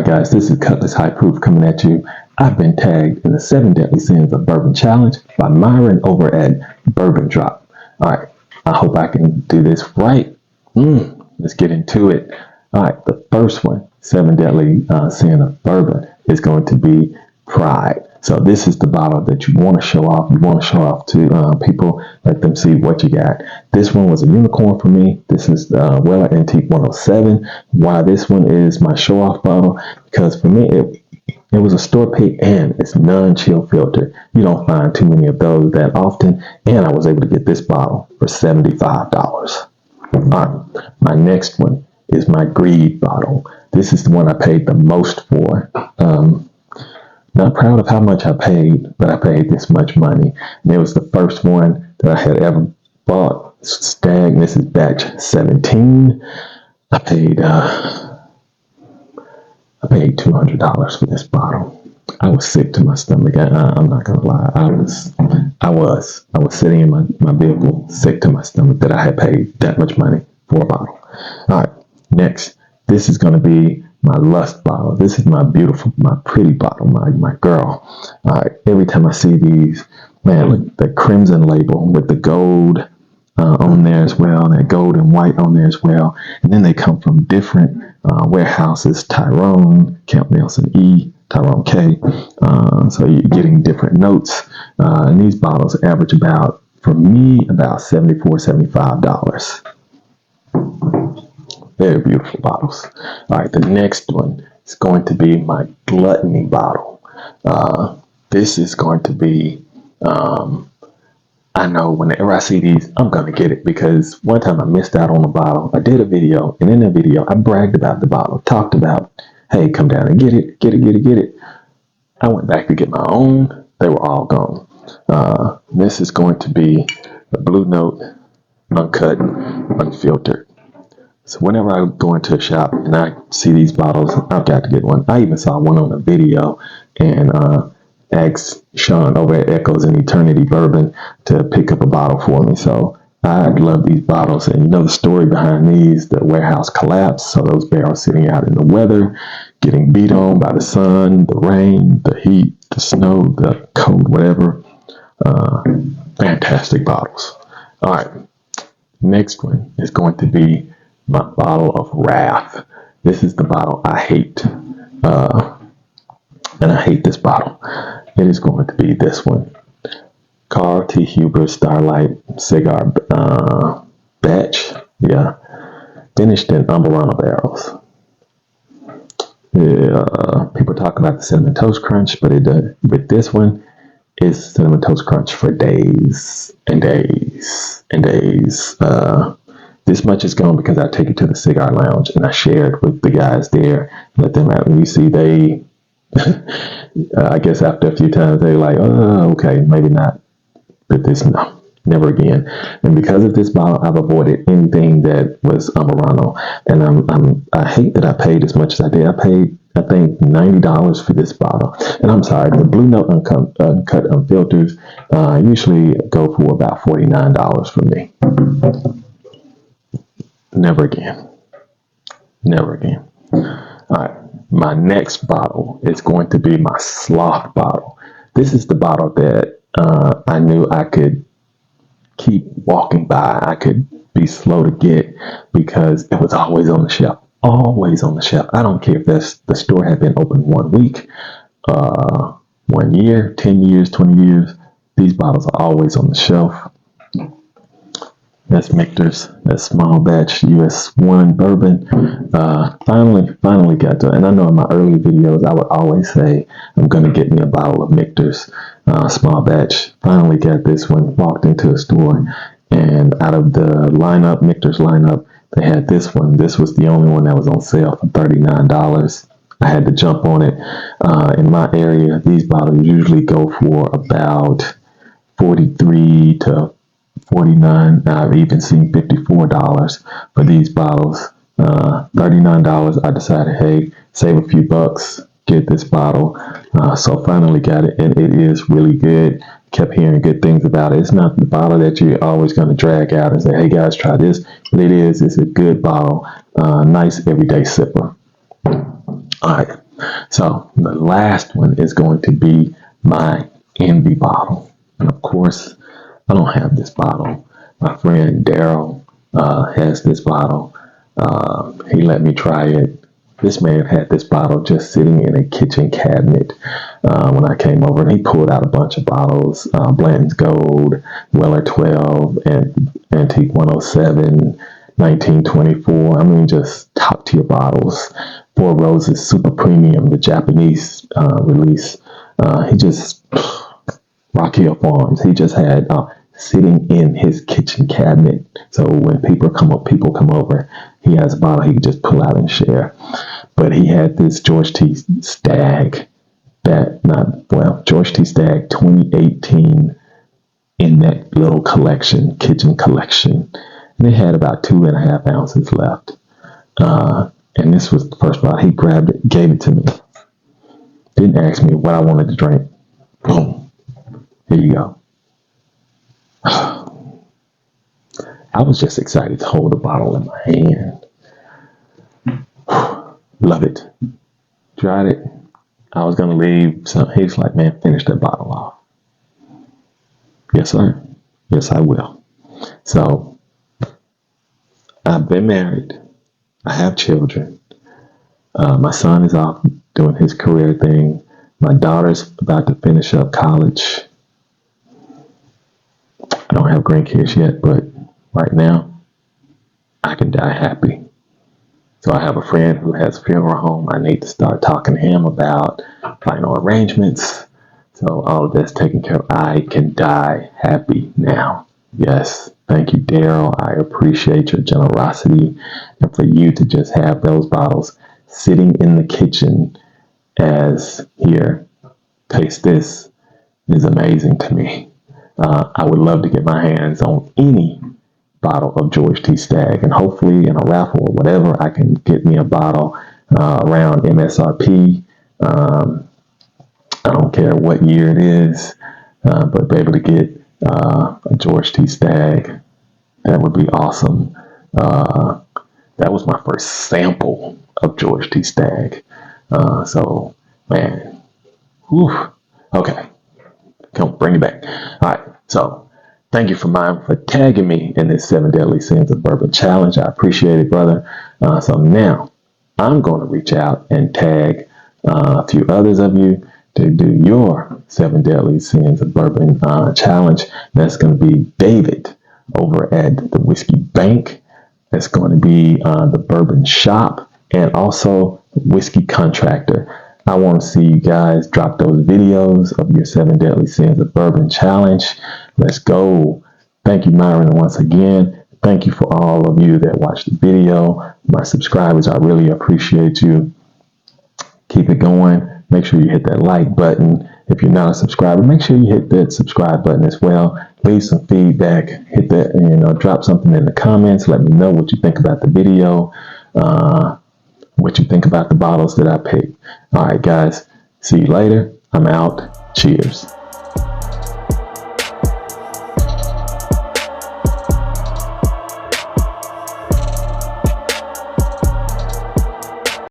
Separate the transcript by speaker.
Speaker 1: Alright guys, this is Cutlass High Proof coming at you. I've been tagged in the 7 Deadly Sins of Bourbon Challenge by Myron over at Bourbon Drop. Alright, I hope I can do this right. Let's get into it. Alright, the first one, 7 Deadly Sin of Bourbon, is going to be Pride. So this is the bottle that you want to show off. You want to show off to people, let them see what you got. This one was a unicorn for me. This is the Weller Antique 107. Why this one is my show off bottle? Because for me, it was a store pick and it's non-chill filter. You don't find too many of those that often. And I was able to get this bottle for $75. All right, my next one is my Greed bottle. This is the one I paid the most for. Not proud of how much I paid, but I paid this much money. And it was the first one that I had ever bought. Stag, this is batch 17. I paid $200 for this bottle. I was sick to my stomach. I'm not gonna lie. I was sitting in my vehicle, sick to my stomach that I had paid that much money for a bottle. All right, next, this is gonna be my Lust bottle. This is my beautiful, my pretty bottle, my girl. Every time I see these, man, look, the crimson label with the gold on there as well, that gold and white on there as well. And then they come from different warehouses, Tyrone, Camp Nelson E, Tyrone K. So you're getting different notes. And these bottles average about, for me, about $74, $75. Very beautiful bottles. All right, the next one is going to be my Gluttony bottle. This is going to be, I know whenever I see these, I'm going to get it because one time I missed out on a bottle. I did a video, and in that video, I bragged about the bottle, talked about, hey, come down and get it, get it, get it, get it. I went back to get my own. They were all gone. This is going to be a Blue Note, uncut, unfiltered. So whenever I go into a shop and I see these bottles, I've got to get one. I even saw one on a video and asked Sean over at Echoes and Eternity Bourbon to pick up a bottle for me. So I love these bottles. And you know the story behind these, the warehouse collapsed. So those barrels sitting out in the weather, getting beat on by the sun, the rain, the heat, the snow, the cold, whatever. Fantastic bottles. All right. Next one is going to be my bottle of Wrath. This is the bottle I hate. And I hate this bottle. It is going to be this one. Carl T. Huber Starlight Cigar batch. Yeah. Finished in Umbrella barrels. People talk about the Cinnamon Toast Crunch, but with this one, it's Cinnamon Toast Crunch for days and days and days. This much is gone because I take it to the cigar lounge and I share it with the guys there. Let them out. And you see they, I guess after a few times, they're like, oh, okay, maybe not. But this, no, never again. And because of this bottle, I've avoided anything that was Amorano. And I hate that I paid as much as I did. I paid, I think, $90 for this bottle. And I'm sorry, the Blue Note Uncut Unfilters usually go for about $49 for me. Never again. Never again. All right. My next bottle is going to be my Sloth bottle. This is the bottle that I knew I could keep walking by. I could be slow to get because it was always on the shelf. Always on the shelf. I don't care if the store had been open 1 week, 1 year, 10 years, 20 years. These bottles are always on the shelf. That's Michter's, that small batch US 1 bourbon. Finally got to, and I know in my early videos, I would always say, I'm going to get me a bottle of Michter's small batch. Finally got this one, walked into a store, and out of the lineup, Michter's lineup, they had this one. This was the only one that was on sale for $39. I had to jump on it. In my area, these bottles usually go for about $43 to $49. I've even seen $54 for these bottles. $39. I decided, hey, save a few bucks, get this bottle. So finally got it, and it is really good. Kept hearing good things about it. It's not the bottle that you're always going to drag out and say, hey guys, try this, but it's a good bottle. Nice everyday sipper. All right, So the last one is going to be my envy bottle. And of course, I don't have this bottle. My friend Daryl has this bottle. He let me try it. This man had this bottle just sitting in a kitchen cabinet when I came over, and he pulled out a bunch of bottles: Blanton's Gold, Weller 12, and Antique 107, 1924. I mean, just top tier bottles. Four Roses Super Premium, the Japanese release. He just Rock Hill Farms. He just had sitting in his kitchen cabinet. So when people come over, he has a bottle he can just pull out and share. But he had this George T. Stagg, George T. Stagg 2018 in that little collection, kitchen collection. And it had about 2.5 ounces left. And this was the first bottle. He grabbed it, gave it to me. Didn't ask me what I wanted to drink. Boom. Here you go. I was just excited to hold the bottle in my hand. Love it. Tried it. I was going to leave. So he's like, man, finish that bottle off. Yes, sir. Yes, I will. So I've been married. I have children. My son is off doing his career thing. My daughter's about to finish up college. I don't have grandkids yet, but right now, I can die happy. So I have a friend who has a funeral home. I need to start talking to him about final arrangements. So all of that's taken care of. I can die happy now. Yes. Thank you, Daryl. I appreciate your generosity. And for you to just have those bottles sitting in the kitchen as here, taste this, is amazing to me. I would love to get my hands on any bottle of George T. Stagg, and hopefully in a raffle or whatever, I can get me a bottle around MSRP. I don't care what year it is, but be able to get a George T. Stagg, that would be awesome. That was my first sample of George T. Stagg. So, man, whew. Okay, come bring it back. All right, so thank you for tagging me in this 7 Deadly Sins of Bourbon challenge. I appreciate it, brother. So now I'm going to reach out and tag a few others of you to do your 7 Deadly Sins of Bourbon challenge. That's going to be David over at the Whiskey Bank. That's going to be the Bourbon Shop, and also the Whiskey Contractor. I want to see you guys drop those videos of your 7 Deadly Sins of Bourbon challenge. Let's go. Thank you, Myron, once again. Thank you for all of you that watched the video. My subscribers, I really appreciate you. Keep it going. Make sure you hit that like button. If you're not a subscriber, make sure you hit that subscribe button as well. Leave some feedback. Hit that, drop something in the comments. Let me know what you think about the video, what you think about the bottles that I picked. All right, guys. See you later. I'm out. Cheers.